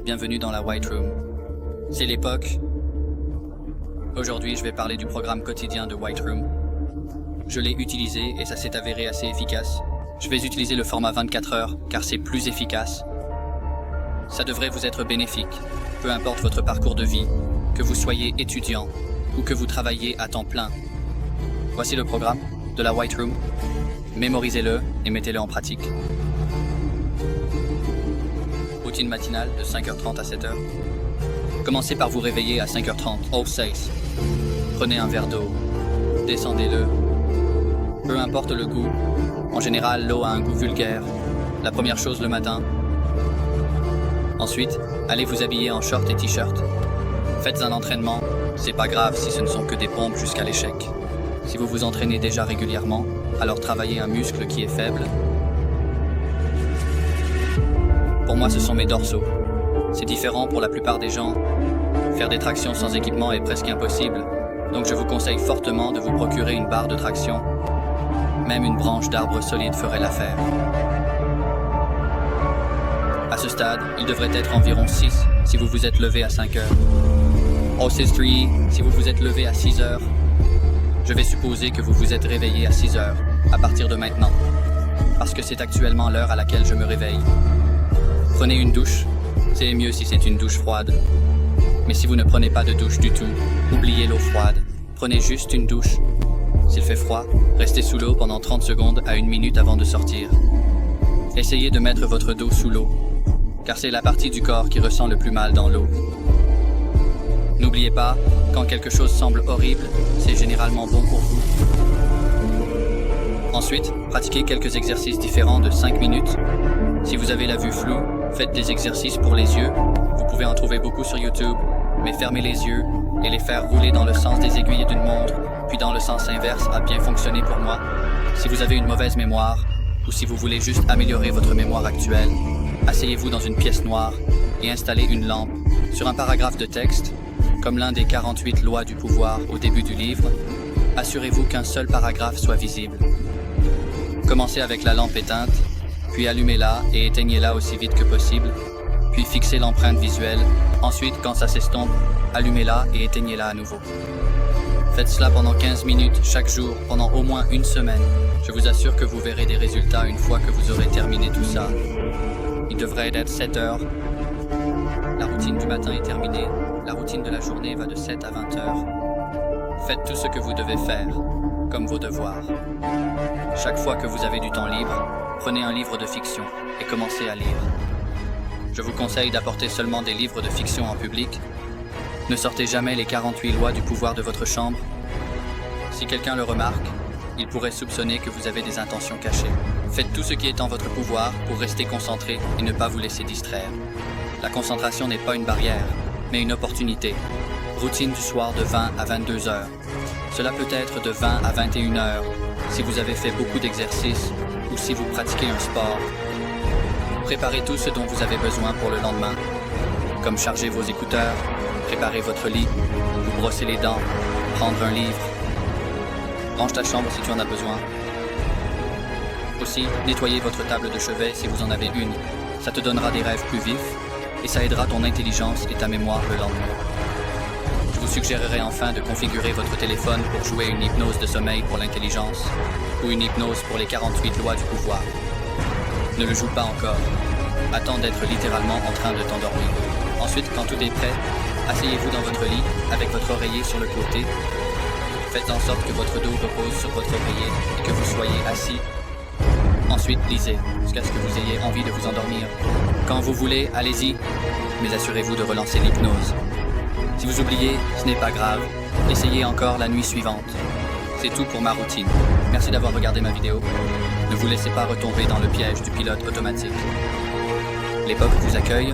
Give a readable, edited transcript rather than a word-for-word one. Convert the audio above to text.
bienvenue dans la White Room. C'est l'époque. Aujourd'hui, je vais parler du programme quotidien de White Room. Je l'ai utilisé et ça s'est avéré assez efficace. Je vais utiliser le format 24 heures car c'est plus efficace. Ça devrait vous être bénéfique, peu importe votre parcours de vie, que vous soyez étudiant ou que vous travaillez à temps plein. Voici le programme de la White Room. Mémorisez-le et mettez-le en pratique. Routine matinale de 5h30 à 7h. Commencez par vous réveiller à 5h30 au 6. Prenez un verre d'eau. Descendez-le. Peu importe le goût. En général, l'eau a un goût vulgaire. La première chose le matin. Ensuite, allez vous habiller en short et t-shirt. Faites un entraînement. C'est pas grave si ce ne sont que des pompes jusqu'à l'échec. Si vous vous entraînez déjà régulièrement, alors travaillez un muscle qui est faible. Pour moi, ce sont mes dorsaux. C'est différent pour la plupart des gens. Faire des tractions sans équipement est presque impossible, donc je vous conseille fortement de vous procurer une barre de traction. Même une branche d'arbre solide ferait l'affaire. À ce stade, il devrait être environ 6 si vous vous êtes levé à 5 heures. Au 6-3 si vous vous êtes levé à 6 heures. Je vais supposer que vous vous êtes réveillé à 6 heures, à partir de maintenant, parce que c'est actuellement l'heure à laquelle je me réveille. Prenez une douche, c'est mieux si c'est une douche froide. Mais si vous ne prenez pas de douche du tout, oubliez l'eau froide. Prenez juste une douche. S'il fait froid, restez sous l'eau pendant 30 secondes à 1 minute avant de sortir. Essayez de mettre votre dos sous l'eau, car c'est la partie du corps qui ressent le plus mal dans l'eau. N'oubliez pas, quand quelque chose semble horrible, c'est généralement bon pour vous. Ensuite, pratiquez quelques exercices différents de 5 minutes. Si vous avez la vue floue, faites des exercices pour les yeux. Vous pouvez en trouver beaucoup sur YouTube, mais fermez les yeux et les faire rouler dans le sens des aiguilles d'une montre, puis dans le sens inverse a bien fonctionné pour moi. Si vous avez une mauvaise mémoire, ou si vous voulez juste améliorer votre mémoire actuelle, asseyez-vous dans une pièce noire et installez une lampe sur un paragraphe de texte, comme l'un des 48 lois du pouvoir au début du livre. Assurez-vous qu'un seul paragraphe soit visible. Commencez avec la lampe éteinte, puis allumez-la et éteignez-la aussi vite que possible, puis fixez l'empreinte visuelle. Ensuite, quand ça s'estompe, allumez-la et éteignez-la à nouveau. Faites cela pendant 15 minutes chaque jour, pendant au moins une semaine. Je vous assure que vous verrez des résultats une fois que vous aurez terminé tout ça. Il devrait être 7 heures. La routine du matin est terminée. La routine de la journée va de 7 à 20 heures. Faites tout ce que vous devez faire, comme vos devoirs. Chaque fois que vous avez du temps libre, prenez un livre de fiction et commencez à lire. Je vous conseille d'apporter seulement des livres de fiction en public. Ne sortez jamais les 48 lois du pouvoir de votre chambre. Si quelqu'un le remarque, il pourrait soupçonner que vous avez des intentions cachées. Faites tout ce qui est en votre pouvoir pour rester concentré et ne pas vous laisser distraire. La concentration n'est pas une barrière, mais une opportunité. Routine du soir de 20 à 22 heures. Cela peut être de 20 à 21 heures si vous avez fait beaucoup d'exercices ou si vous pratiquez un sport. Préparez tout ce dont vous avez besoin pour le lendemain, comme charger vos écouteurs, préparer votre lit, vous brosser les dents, prendre un livre. Range ta chambre si tu en as besoin. Aussi, nettoyez votre table de chevet si vous en avez une. Ça te donnera des rêves plus vifs et ça aidera ton intelligence et ta mémoire le lendemain. Je vous suggérerais enfin de configurer votre téléphone pour jouer une hypnose de sommeil pour l'intelligence ou une hypnose pour les 48 lois du pouvoir. Ne le joue pas encore. Attends d'être littéralement en train de t'endormir. Ensuite, quand tout est prêt, asseyez-vous dans votre lit avec votre oreiller sur le côté. Faites en sorte que votre dos repose sur votre oreiller et que vous soyez assis. Ensuite, lisez jusqu'à ce que vous ayez envie de vous endormir. Quand vous voulez, allez-y, mais assurez-vous de relancer l'hypnose. Si vous oubliez, ce n'est pas grave. Essayez encore la nuit suivante. C'est tout pour ma routine. Merci d'avoir regardé ma vidéo. Ne vous laissez pas retomber dans le piège du pilote automatique. L'époque vous accueille.